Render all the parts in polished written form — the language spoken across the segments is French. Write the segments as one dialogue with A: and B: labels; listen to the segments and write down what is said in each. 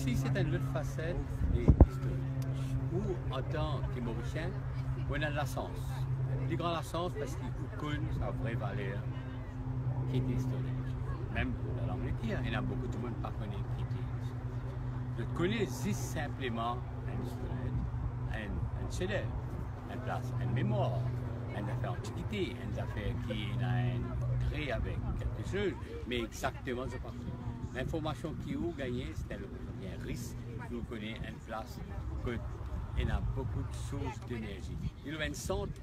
A: aussi, c'est une autre facette des historiques. Où, en tant que Mauricien, on a la sens. Les grands la sens parce qu'ils connaissent sa vraie valeur qui est historique. Même dans l'Angleterre, il y a beaucoup de monde qui ne connaissent pas qui est. Je connais juste simplement un célèbre, une place, une mémoire, une affaire antiquité, une affaire qui a un trait avec quelque chose, mais exactement c'est pas ça. L'information qui a gagné, c'était un risque de connaître une place que il y a beaucoup de sources d'énergie. Il y a un centre,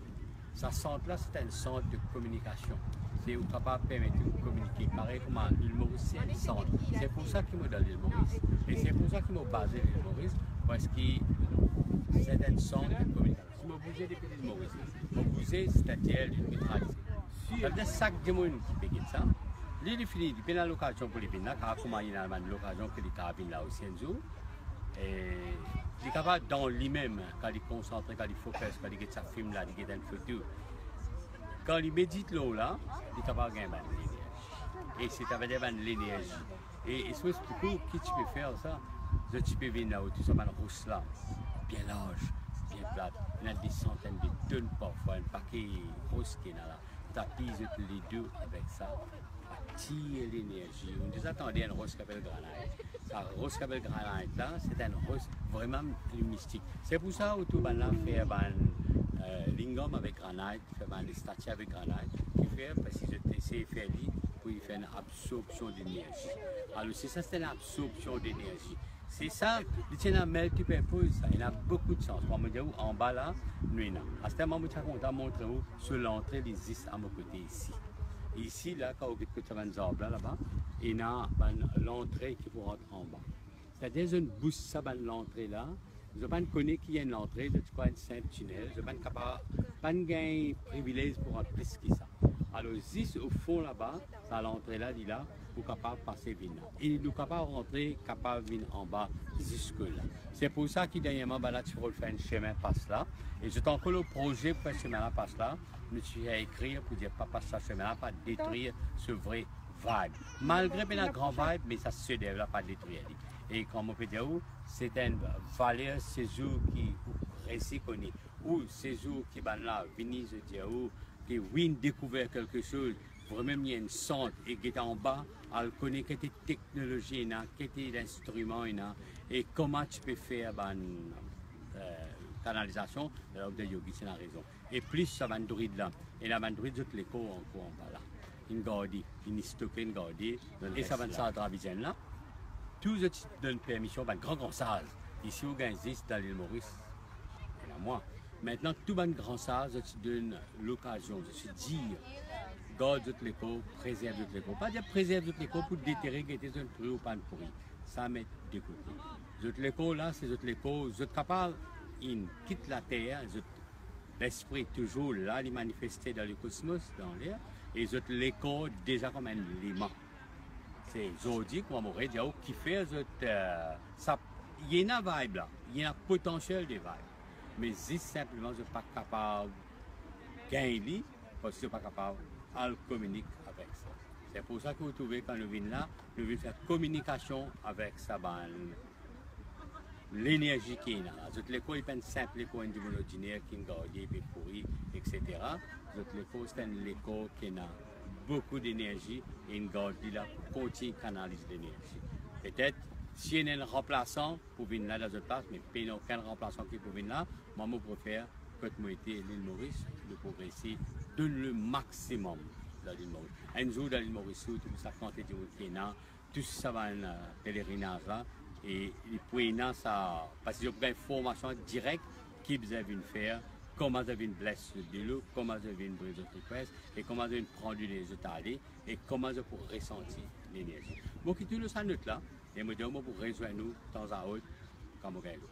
A: ce centre-là, c'est un centre de communication. C'est où capable de permettre de communiquer. Pareil comme l'île Maurice, c'est un centre. C'est pour ça qu'ils m'ont donné l'île Maurice. Et c'est pour ça qu'ils m'ont basé l'île Maurice, parce que c'est un centre de communication. Si je bougeais depuis l'île Maurice, je bougeais, c'est-à-dire l'île métralisée. Ça veut dire chaque démon qui peut ça. L'île est finie, il y a l'occasion pour les venir, car comme il y a l'occasion que les carabines là aussi un jour. Et il est capable dans lui-même, quand il est concentré, quand il focus, quand il a sa film là, il a une photo. Quand il médite là, il est capable de gagner l'énergie. Et c'est avec l'énergie. Et c'est beaucoup qui tu peux faire ça. Tu peux venir là où tu as un rousse là, bien large, bien plate. Il y a des centaines de tonnes parfois, un paquet rousse qui est là. Tu appuies les deux avec ça. Attire l'énergie. On nous attendait un rose qui s'appelle granite. La rose qui s'appelle granite là, c'est un rose vraiment mystique. C'est pour ça que tout le monde fait un lingam avec granite, fait des statues avec granite, qui fait parce que c'est fait pour y faire une absorption d'énergie. Alors c'est ça, c'est une absorption d'énergie. C'est ça, il y a un multiple ça, il y a beaucoup de sens. Moi, je dis en bas là, nous avons. À ce moment, je vais montrer où sur l'entrée des is à mon côté ici. Ici, là, quand vous avez un arbre là-bas, il y a l'entrée qui vous rentre en bas. C'est-à-dire une bouche, ça, l'entrée là. Je ne sais pas qui est l'entrée, je crois une simple tunnel. Je ne sais pas de privilège pour rentrer plus que ça. Alors, juste au fond là-bas, c'est à l'entrée là, dit là, pour capable passer vite là. Et nous capable de rentrer, capable de venir en bas jusque là. C'est pour ça que dernièrement, là, tu vas faire un chemin passe là. Et j'ai encore le projet pour faire ce chemin là passe là. Je suis à écrire pour dire pas passer ce chemin là, pas détruire ce vrai vibe. Malgré qu'il y a un grand vibe, mais ça se développe pas détruire. Et comme on peut dire, c'est une valeur séjour qui réussit connu. Ou séjour qui va là, venir se dire, qui vient découvrir quelque chose. Vraiment, il y a une centre et qui est en bas, elle connaît quelle technologie, quel instrument, et comment tu peux faire une canalisation. Alors, de Yogi, c'est la raison. Et plus ça va druide là. Et la druide, je te l'écho encore en bas là. Une garde, une stocké, une garde, et ça va de ça à Dravisen là. Tout ce qui donne permission, grand sage. Ici, au existe dans l'île Maurice, il y en a moins. Maintenant, tout le grand sage, je te donne l'occasion de se dire, garde toute l'écho, préserve toute l'écho. Pas dire préserve toute l'écho pour déterrer qui était un truc ou pas de pourri. Ça met des côtés. Toute l'écho là, c'est toute l'écho. Vous êtes capable, il quitte la terre, l'esprit toujours là, il manifesté dans le cosmos, dans l'air, et l'écho déjà comme un élément. C'est aujourd'hui qu'on va dire qui fait ça. Il y a une vibe là, il y a un potentiel de vibe. Mais juste simplement, je ne suis pas capable de gagner parce que je ne suis pas capable de communiquer avec ça. C'est pour ça que vous trouvez quand nous venons là, nous venons faire communication avec ça, l'énergie qui est là. L'écho est pas une simple écho ordinaire qui est gardé, puis pourri, etc. L'écho, c'est un écho qui a beaucoup d'énergie et une garde là pour continuer à canaliser l'énergie. Peut-être si il y a un remplaçant pour venir là dans une place, mais il n'y a aucun remplaçant qui peut venir là, moi je préfère que moi été l'île Maurice de progresser de le maximum dans l'île Maurice. Un jour dans l'île Maurice, tout ça quantité de qui est là, tout ça va un pèlerinage là et puis ça parce que j'ai une information directe qui vous avez une faire. Comment vous avez une blesse de l'eau, comment vous avez une brise de presse, et comment vous avez prendre les étalés, et comment vous pouvez ressentir l'énergie. Donc, tout le ça là, et moi, pour rejoindre nous, de temps à autre, quand vous gagnez le